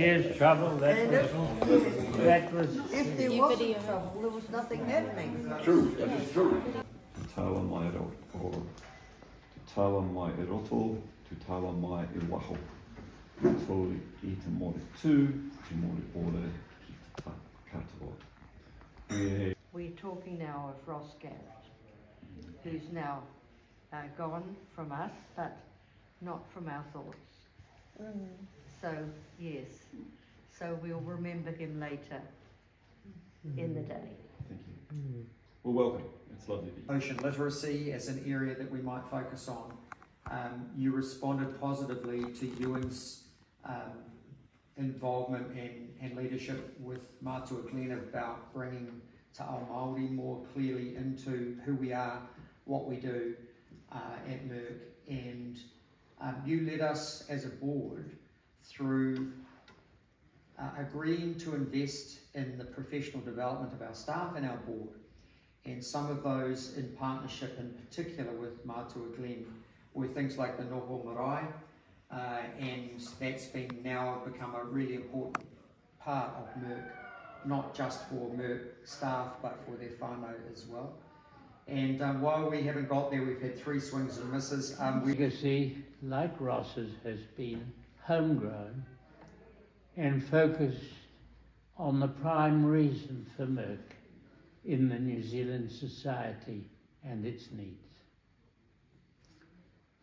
Here's trouble. That was. If there wasn't trouble, there was nothing happening. True, that is true. Te taua mai o te taua mai e roto, te taua mai e waho. Tō I te more tū, te more ore ki te katoa. We're talking now of Ross Garrett, who's now gone from us, but not from our thoughts. So, yes, so we'll remember him later in the day. Thank you. Well, welcome. It's lovely to be here. Ocean literacy as an area that we might focus on. You responded positively to Ewan's involvement and leadership with Mātua Glen about bringing Te Ao Māori more clearly into who we are, what we do at Merck, and you led us as a board through agreeing to invest in the professional development of our staff and our board, and some of those in partnership in particular with Mātua Glen were things like the Noho Marae, and that's been now become a really important part of Merck, not just for Merck staff but for their whānau as well. And while we haven't got there, we've had 3 swings and misses. Legacy, like Ross's, has been homegrown and focused on the prime reason for Merck in the New Zealand society and its needs.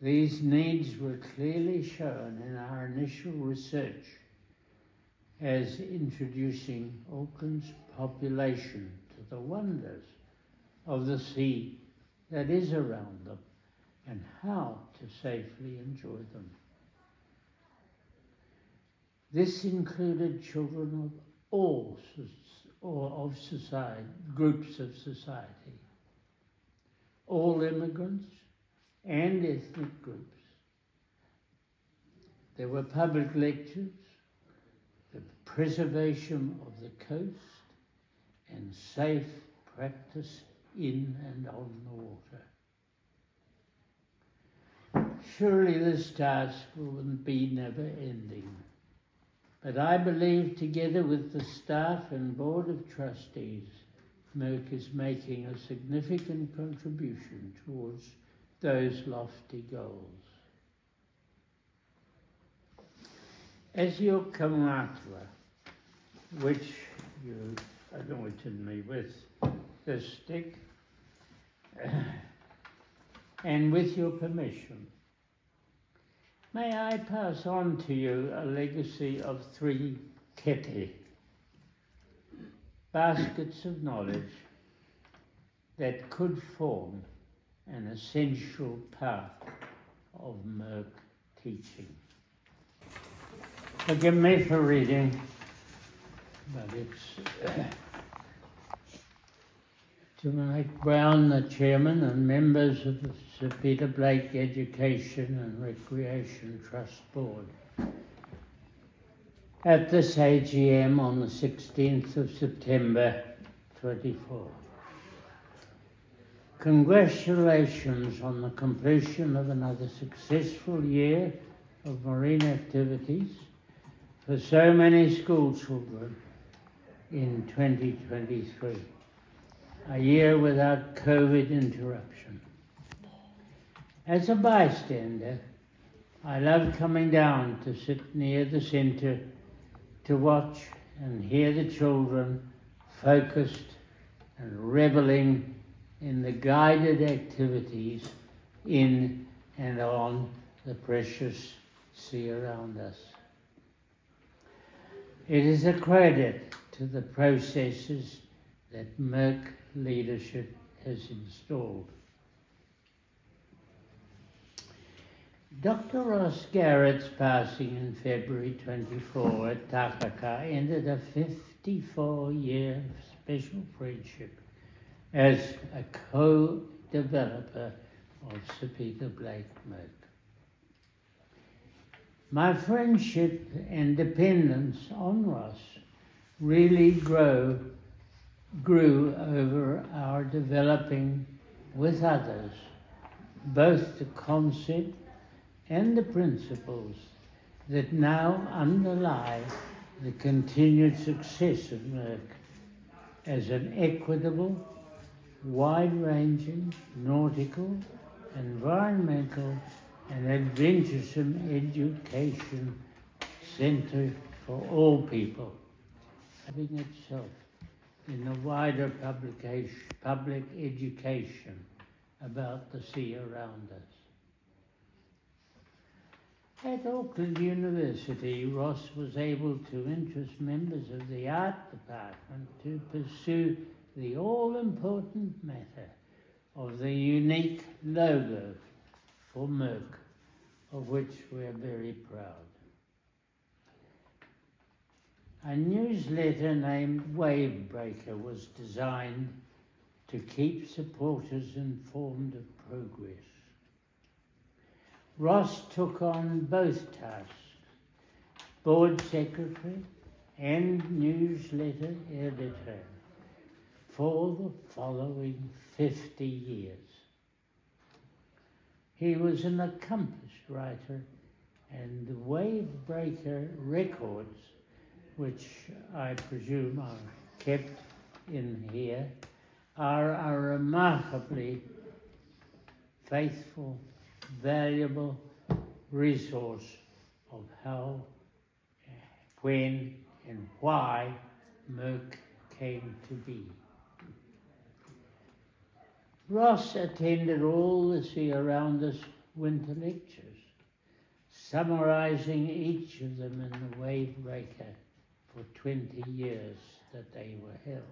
These needs were clearly shown in our initial research as introducing Auckland's population to the wonders of the sea that is around them and how to safely enjoy them. This included children of all groups of society, all immigrants and ethnic groups. There were public lectures, the preservation of the coast, and safe practice in and on the water. Surely this task will be never ending, but I believe together with the staff and board of trustees, Merck is making a significant contribution towards those lofty goals. As your kaumātua, which you anointed me with this stick, and with your permission, may I pass on to you a legacy of 3 kete, baskets of knowledge that could form an essential part of Merck teaching. Forgive me for reading, but it's to Mike Brown, the chairman, and members of the Sir Peter Blake Education and Recreation Trust Board at this AGM on the 16th of September 24. Congratulations on the completion of another successful year of marine activities for so many school children in 2023, a year without COVID interruption. As a bystander, I love coming down to sit near the centre to watch and hear the children focused and revelling in the guided activities in and on the precious sea around us. It is a credit to the processes that Merck leadership has installed. Dr. Ross Garrett's passing in February 24 at Takaka ended a 54-year special friendship as a co-developer of Sir Peter Blake Merck. My friendship and dependence on Ross really grew over our developing with others both the concept and the principles that now underlie the continued success of Merck as an equitable, wide-ranging, nautical, environmental and adventuresome education centre for all people, having itself in the wider public education about the sea around us. At Auckland University, Ross was able to interest members of the art department to pursue the all-important matter of the unique logo for Merck, of which we are very proud. A newsletter named Wavebreaker was designed to keep supporters informed of progress. Ross took on both tasks, board secretary and newsletter editor, for the following 50 years. He was an accomplished writer, and the Wavebreaker records, which I presume are kept in here, are a remarkably faithful, valuable resource of how, when, and why Merck came to be. Ross attended all the Sea Around Us winter lectures, summarising each of them in the Wavebreaker for 20 years that they were held.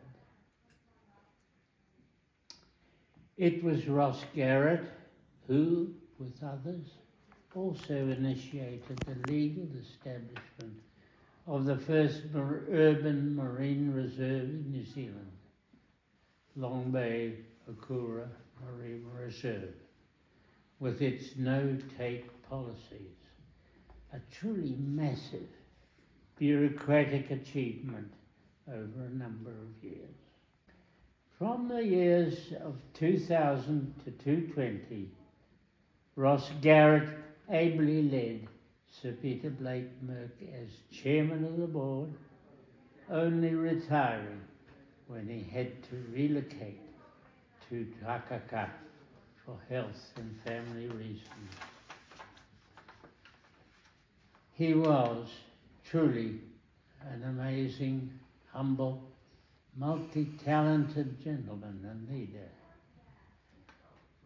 It was Ross Garrett who, with others, also initiated the legal establishment of the first urban marine reserve in New Zealand, Long Bay Okura Marine Reserve, with its no-take policies, a truly massive bureaucratic achievement over a number of years. From the years of 2000 to 2020, Ross Garrett ably led Sir Peter Blake Merck as chairman of the board, only retiring when he had to relocate to Takaka for health and family reasons. He was truly an amazing, humble, multi-talented gentleman and leader.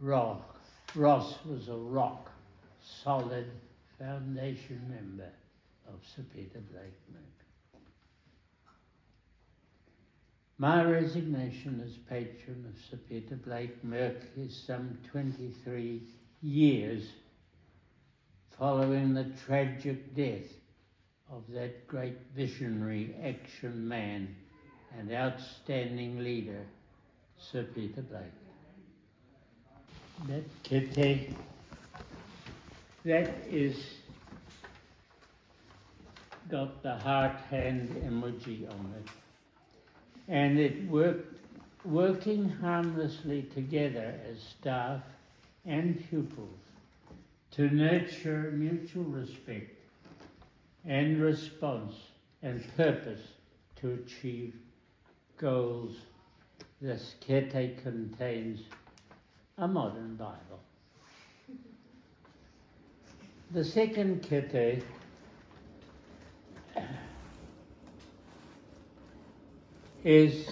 Ross was a rock-solid foundation member of Sir Peter Blake Merck. My resignation as patron of Sir Peter Blake Merck is some 23 years following the tragic death of that great visionary action man and outstanding leader, Sir Peter Blake. That kete, that is got the heart hand emoji on it. And it working harmlessly together as staff and pupils to nurture mutual respect and response and purpose to achieve goals. This kete contains a modern Bible. The second kete is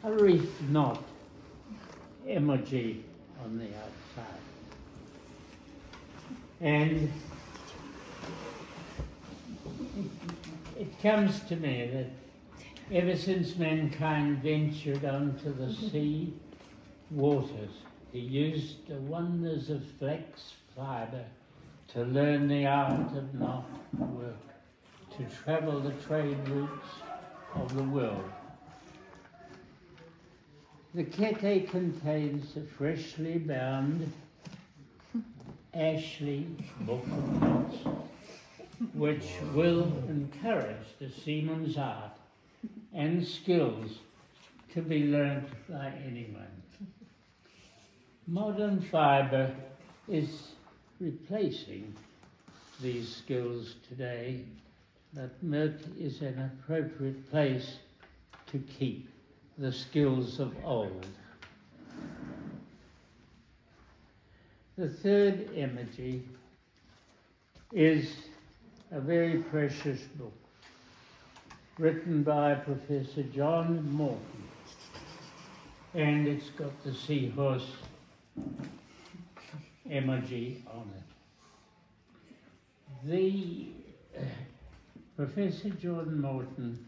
a reef knot emoji on the outside. And it comes to me that ever since mankind ventured onto the sea waters, he used the wonders of flax fibre to learn the art of knot work, to travel the trade routes of the world. The kete contains a freshly bound Ashley Book of Knots, which will encourage the seaman's art and skills to be learnt by anyone. Modern fibre is replacing these skills today that Merck is an appropriate place to keep the skills of old. The third emoji is a very precious book written by Professor John Morton, and it's got the seahorse emoji on it. The Professor John Morton,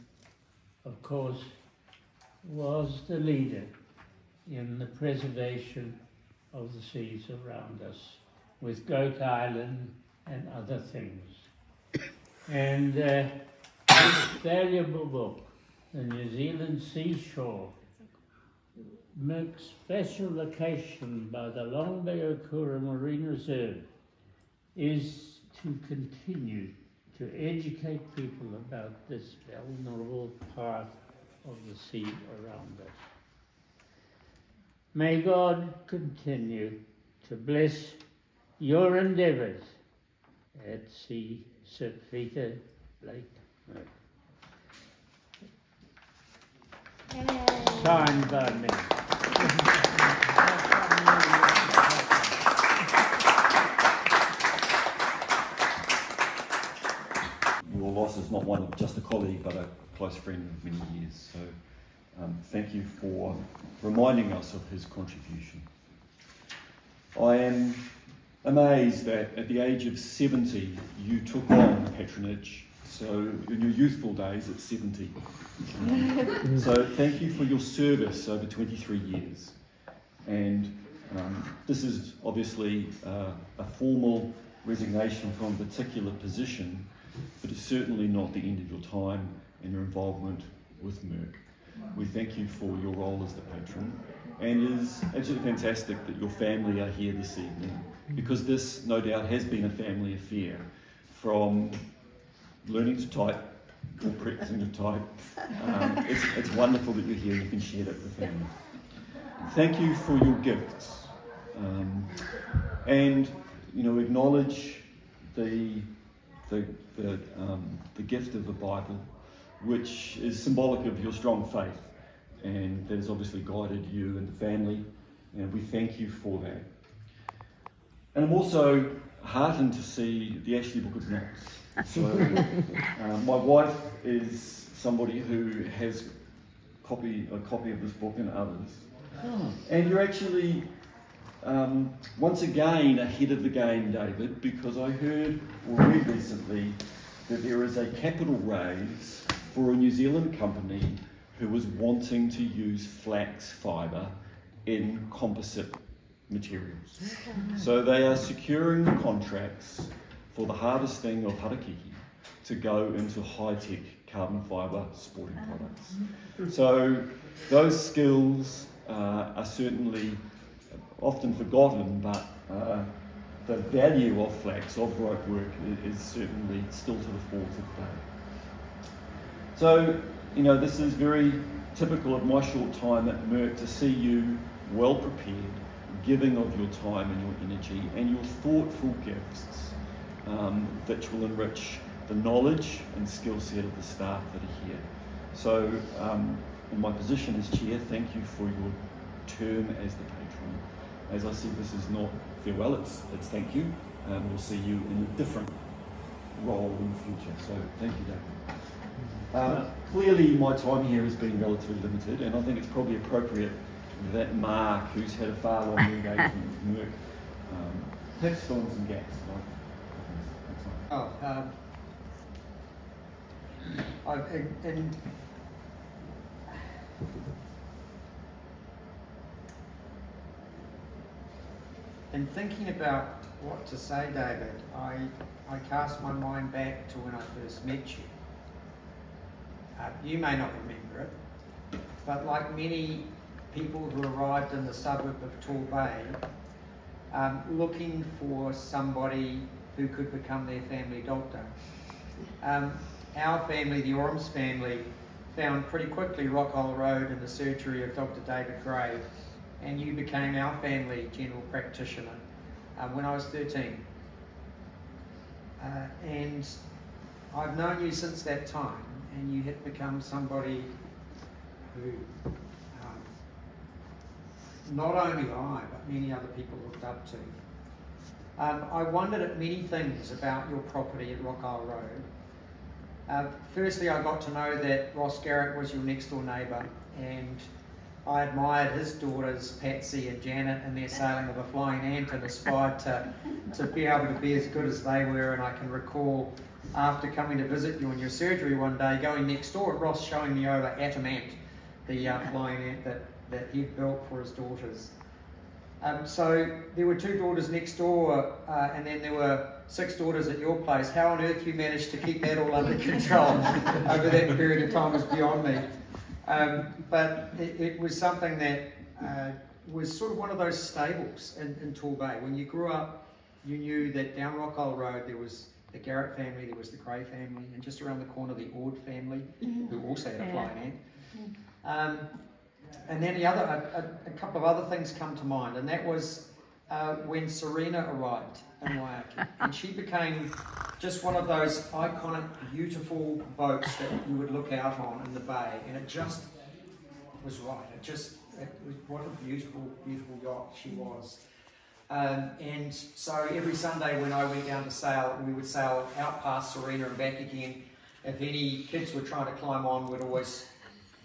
of course, was the leader in the preservation of the seas around us, with Goat Island and other things. And this valuable book, The New Zealand Seashore, Merck's special location by the Long Bay Okura Marine Reserve, is to continue to educate people about this vulnerable part of the sea around us. May God continue to bless your endeavours at sea, Sir Peter Blake. Signed by me. Your loss is not one of just a colleague, but a close friend of many years. So thank you for reminding us of his contribution. I am amazed that at the age of 70 you took on patronage. So in your youthful days at 70. So thank you for your service over 23 years. And this is obviously a formal resignation from a particular position, but it's certainly not the end of your time and your involvement with Merck. We thank you for your role as the patron, and it is absolutely fantastic that your family are here this evening, because this no doubt has been a family affair, from learning to type or practicing to type. It's wonderful that you're here and you can share that with the family. Thank you for your gifts, and acknowledge the gift of the Bible, which is symbolic of your strong faith, and that has obviously guided you and the family, and we thank you for that. And I'm also heartened to see the Ashley Book of Notes. So my wife is somebody who has a copy of this book and others. Oh. And you're actually once again ahead of the game, David, because I heard or read recently that there is a capital raise for a New Zealand company who was wanting to use flax fibre in composite materials. So they are securing the contracts for the harvesting of harakiki to go into high-tech carbon fibre sporting products. So those skills are certainly often forgotten, but the value of flax, of rope work, is certainly still to the fore today. So, this is very typical of my short time at Merck to see you well prepared, giving of your time and your energy and your thoughtful gifts that will enrich the knowledge and skill set of the staff that are here. So, in my position as chair, thank you for your term as the patron. As I said, this is not farewell, it's thank you. We'll see you in a different role in the future. So, thank you, David. Clearly, my time here has been relatively limited, and I think it's probably appropriate that Mark, who's had a far longer engagement with Merck, perhaps fill in some gaps. In thinking about what to say, David, I cast my mind back to when I first met you. You may not remember it, but like many people who arrived in the suburb of Tall Bay, looking for somebody who could become their family doctor. Our family, the Orams family, found pretty quickly Rockhole Road and the surgery of Dr. David Gray, and you became our family general practitioner when I was 13. And I've known you since that time, and you have become somebody who not only I, but many other people looked up to. I wondered at many things about your property at Rock Isle Road. Firstly, I got to know that Ross Garrett was your next door neighbour, and I admired his daughters, Patsy and Janet, and their sailing of a flying ant, and aspired to be able to be as good as they were. And I can recall, after coming to visit you in your surgery one day, going next door at Ross showing me over Atomant, the flying ant that he'd built for his daughters. So there were 2 daughters next door, and then there were 6 daughters at your place. How on earth you managed to keep that all under control over that period of time is beyond me. But it was something that was sort of one of those stables in Torbay. When you grew up, you knew that down Rock Isle Road there was the Garrett family, there was the Gray family, and just around the corner the Ord family, who also had a flying ant. And then a couple of other things come to mind, and that was when Serena arrived in Waiaki, and she became just one of those iconic, beautiful boats that you would look out on in the bay, and it just was right. It was what a beautiful, beautiful yacht she was. And so every Sunday when I went down to sail, we would sail out past Serena and back again. If any kids were trying to climb on, we'd always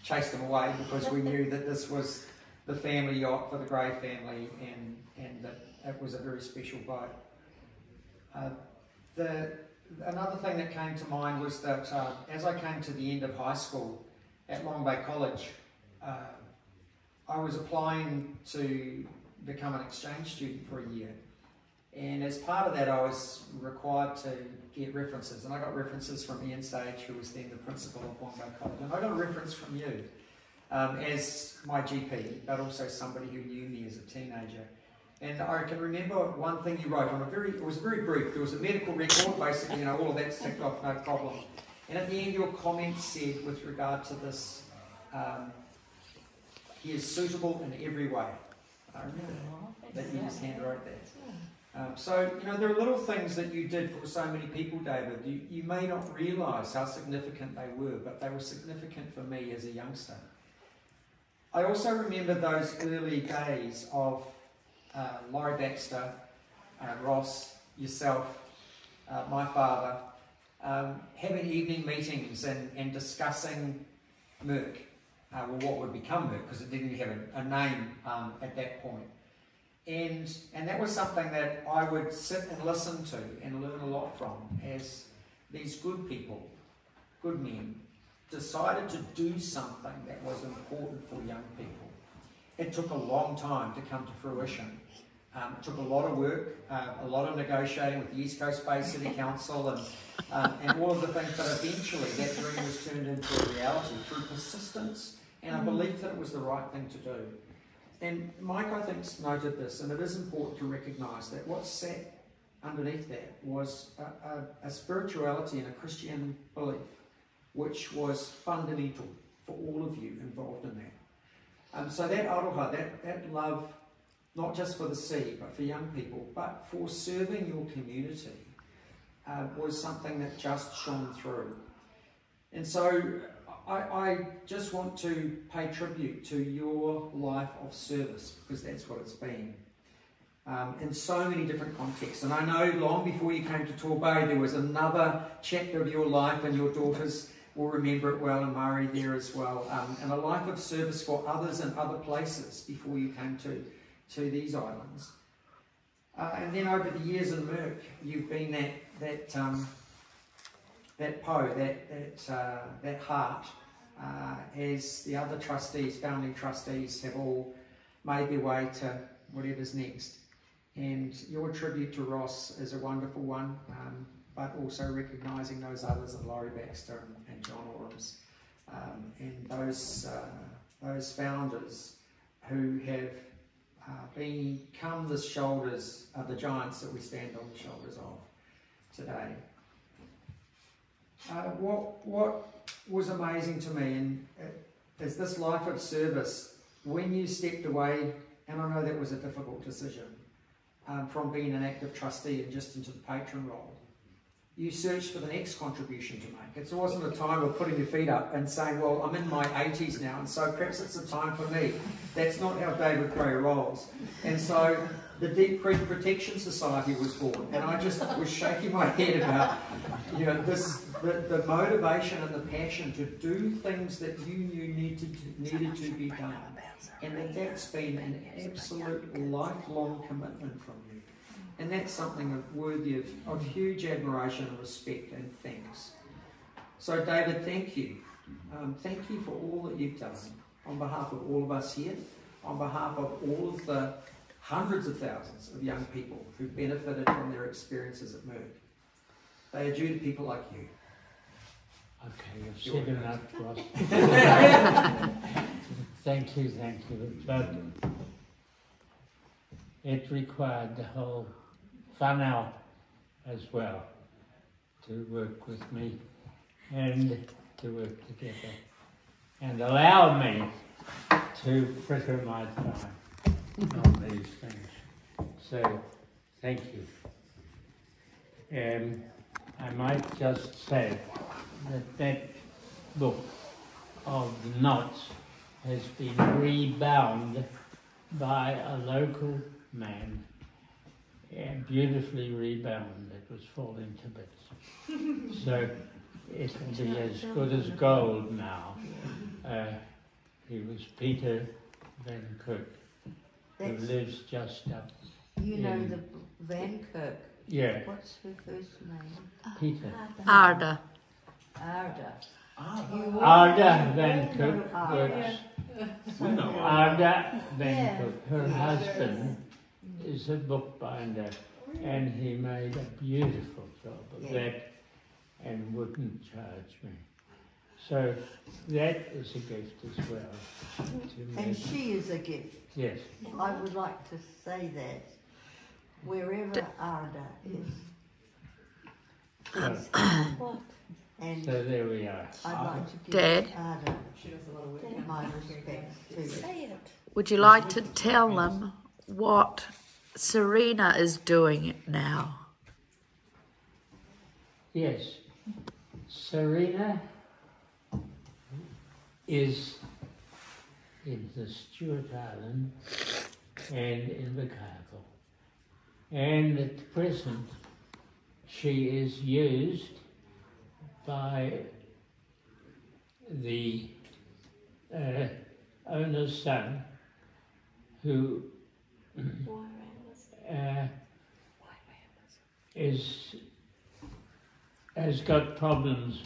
chase them away, because we knew that this was the family yacht for the Gray family, and that it was a very special boat. Another thing that came to mind was that as I came to the end of high school at Long Bay College, I was applying to become an exchange student for a year. And as part of that, I was required to get references. And I got references from Ian Sage, who was then the principal of Long Bay College. And I got a reference from you as my GP, but also somebody who knew me as a teenager. And I can remember one thing you wrote on it was very brief. There was a medical record, basically, all of that's ticked off, no problem. And at the end, your comment said, with regard to this, he is suitable in every way. I remember that you just hand wrote that. So, there are little things that you did for so many people, David. You may not realise how significant they were, but they were significant for me as a youngster. I also remember those early days of Laurie Baxter, Ross, yourself, my father, having evening meetings and discussing Merck, what would become Merck, because it didn't have a name at that point. And that was something that I would sit and listen to and learn a lot from, as these good people, good men, decided to do something that was important for young people. It took a long time to come to fruition. It took a lot of work, a lot of negotiating with the East Coast Bay City Council and all of the things, but eventually that dream was turned into a reality through persistence and a belief that it was the right thing to do. And Mike, I think, noted this, and it is important to recognise that what sat underneath that was a spirituality and a Christian belief, which was fundamental for all of you involved in that. So that aroha, that love, not just for the sea, but for young people, but for serving your community, was something that just shone through. And so I just want to pay tribute to your life of service, because that's what it's been, in so many different contexts. And I know long before you came to Torbay, there was another chapter of your life, and your daughters will remember it well, and Murray there as well, and a life of service for others in other places before you came to these islands. And then over the years in Merck, you've been that heart, as the other trustees, founding trustees, have all made their way to whatever's next. And your tribute to Ross is a wonderful one, but also recognising those others, and Laurie Baxter and John Orams, and those founders who have become the shoulders, the giants that we stand on the shoulders of today. What was amazing to me, and is this life of service, when you stepped away, and I know that was a difficult decision, from being an active trustee and just into the patron role. you search for the next contribution to make. It wasn't a time of putting your feet up and saying, well, I'm in my 80s now, and so perhaps it's a time for me. That's not how David Gray rolls. And so the Deep Creek Protection Society was born, and I just was shaking my head about, you know, the motivation and the passion to do things that you knew needed to be done. And that's been an absolute lifelong commitment from you. And that's something worthy of huge admiration and respect and thanks. So David, thank you. Thank you for all that you've done on behalf of all of us here, on behalf of all of the hundreds of thousands of young people who benefited from their experiences at Merck. They are due to people like you. Okay, you've said enough, Ross. Thank you. But it required the whole whānau as well to work with me and to work together and allow me to fritter my time on these things. So, thank you. I might just say that book of knots has been rebound by a local man, and beautifully rebound. It was falling to bits. So it'll be as good as gold now. He was Peter Van Kirk, who lives just up. You know the Van Kirk. Yeah. What's her first name? Peter. Arda. Arda Van Kirk works. We know Arda Van Kirk, her husband, is a bookbinder, and he made a beautiful job of that and wouldn't charge me. So that is a gift as well. And she is a gift. Yes. I would like to say that wherever Arda is. And So there we are. I'd like to give Dad? Arda my respects too. Would you like to tell them what Serena is doing now? Yes. Serena is in the Stewart Island and in the Cargill. And at present, she is used by the owner's son, who has got problems,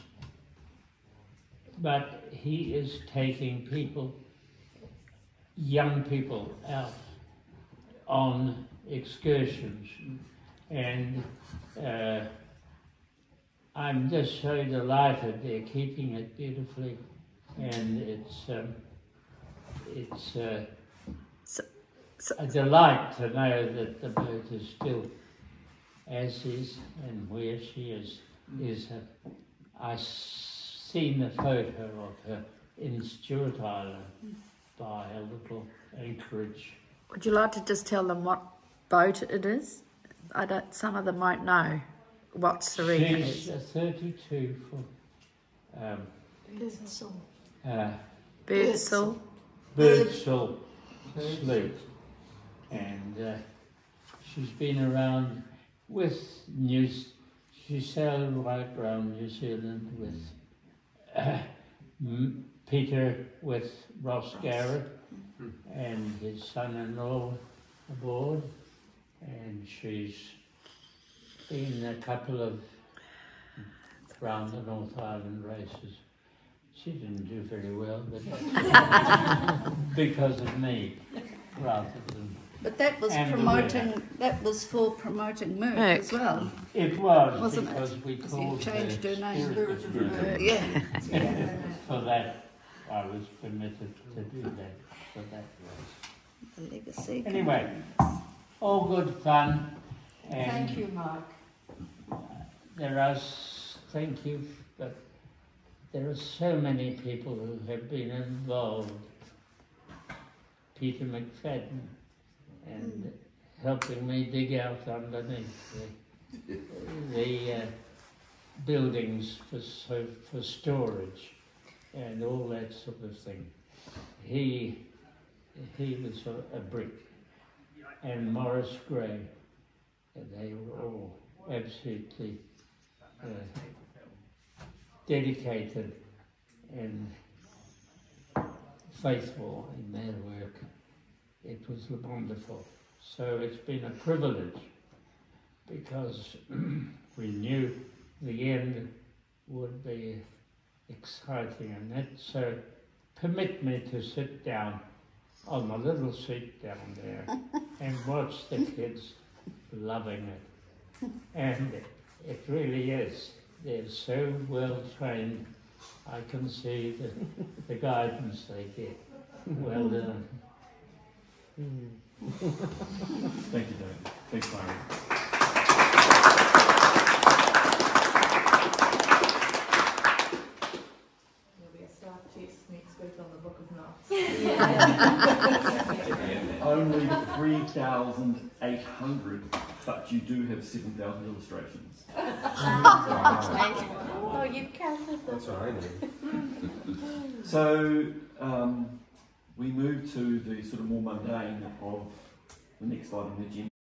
but he is taking people, young people, out on excursions, and I'm just so delighted they're keeping it beautifully, and it's a delight to know that the boat is still as is, and where she is I've seen a photo of her in Stewart Island by a little anchorage. Would you like to just tell them what boat it is? Some of them might know what Serena She's is. a 32 foot Birdsall sloop, and she's been around with she sailed right around New Zealand with Peter, with Ross Garrett and his son-in-law aboard, and she's been a couple of round the North Island races. She didn't do very well, but because of me, rather than. But that was promoting. That was for promoting Merck as well. It was, wasn't because it? we called You changed her her name. Spirit of Merck. Yeah. For that, I was permitted to do that. For that race. The legacy. Anyway, all good fun. And Thank you, Mark. Thank you, but there are so many people who have been involved. Peter McFadden, and helping me dig out underneath the buildings for storage and all that sort of thing. He was a brick, and Morris Gray, they were all absolutely dedicated and faithful in their work. It was wonderful. So it's been a privilege, because we knew the end would be exciting, and that, so permit me to sit down on the little seat down there and watch the kids loving it. And it really is. They're so well trained. I can see the guidance they get. Well done. Thank you, David. Thanks, Mary. There'll be a staff test next week on the Book of Knots. Only 3,800, but you do have 7,000 illustrations. Oh, you've counted them. That's what I need. So we move to the sort of more mundane of the next item on the agenda.